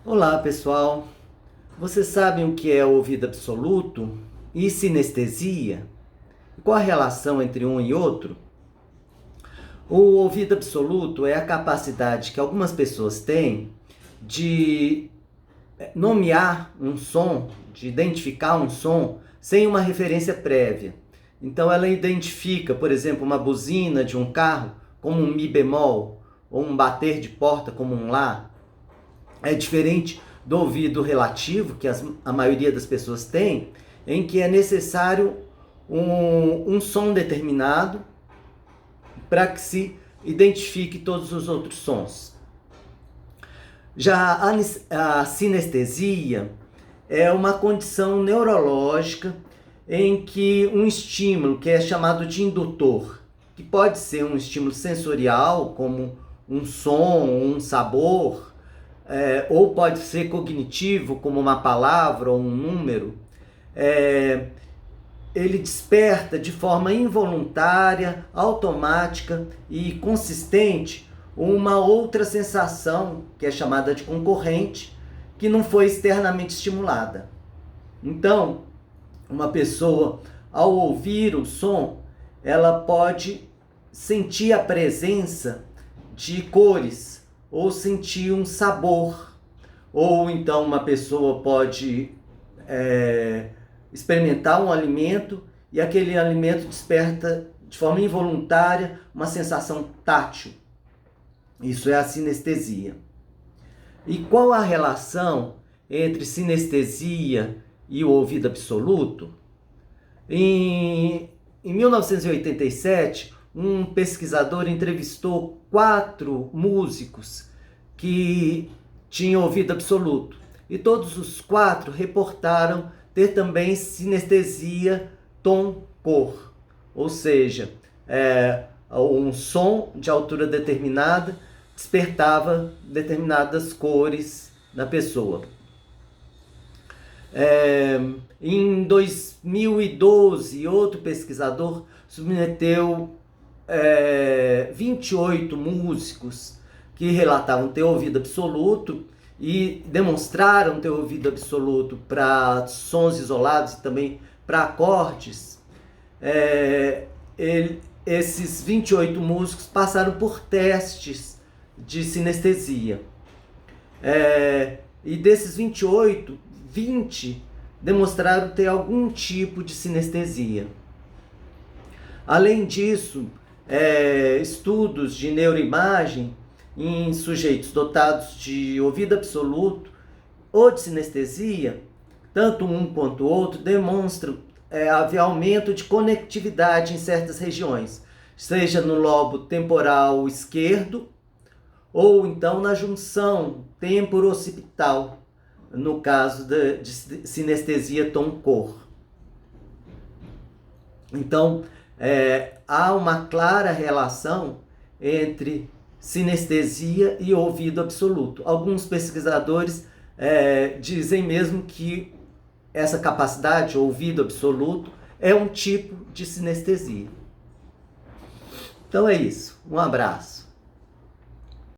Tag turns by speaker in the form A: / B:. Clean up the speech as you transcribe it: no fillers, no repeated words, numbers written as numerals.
A: Olá, pessoal. Vocês sabem o que é ouvido absoluto e sinestesia? Qual a relação entre um e outro? O ouvido absoluto é a capacidade que algumas pessoas têm de nomear um som, de identificar um som sem uma referência prévia. Então ela identifica, por exemplo, uma buzina de um carro como um mi bemol ou um bater de porta como um lá. É diferente do ouvido relativo, que a maioria das pessoas tem, em que é necessário um som determinado para que se identifique todos os outros sons. Já a sinestesia é uma condição neurológica em que um estímulo, que é chamado de indutor, que pode ser um estímulo sensorial, como um som, um sabor, ou pode ser cognitivo, como uma palavra ou um número, ele desperta de forma involuntária, automática e consistente uma outra sensação, que é chamada de concorrente, que não foi externamente estimulada. Então, uma pessoa, ao ouvir o som, ela pode sentir a presença de cores, ou sentir um sabor, ou então uma pessoa pode experimentar um alimento e aquele alimento desperta de forma involuntária uma sensação tátil. Isso é a sinestesia. E qual a relação entre sinestesia e o ouvido absoluto? Em 1987, um pesquisador entrevistou 4 músicos que tinham ouvido absoluto. E todos os 4 reportaram ter também sinestesia tom-cor. Ou seja, um som de altura determinada despertava determinadas cores na pessoa. Em 2012, outro pesquisador submeteu 28 músicos que relatavam ter ouvido absoluto e demonstraram ter ouvido absoluto para sons isolados e também para acordes. Esses 28 músicos passaram por testes de sinestesia. E desses 28, 20 demonstraram ter algum tipo de sinestesia. Além disso, estudos de neuroimagem em sujeitos dotados de ouvido absoluto ou de sinestesia, tanto um quanto o outro, demonstram haver aumento de conectividade em certas regiões, seja no lobo temporal esquerdo ou então na junção temporo-occipital, no caso de sinestesia tom-cor. Então, há uma clara relação entre sinestesia e ouvido absoluto. Alguns pesquisadores dizem mesmo que essa capacidade, ouvido absoluto, é um tipo de sinestesia. Então é isso. Um abraço.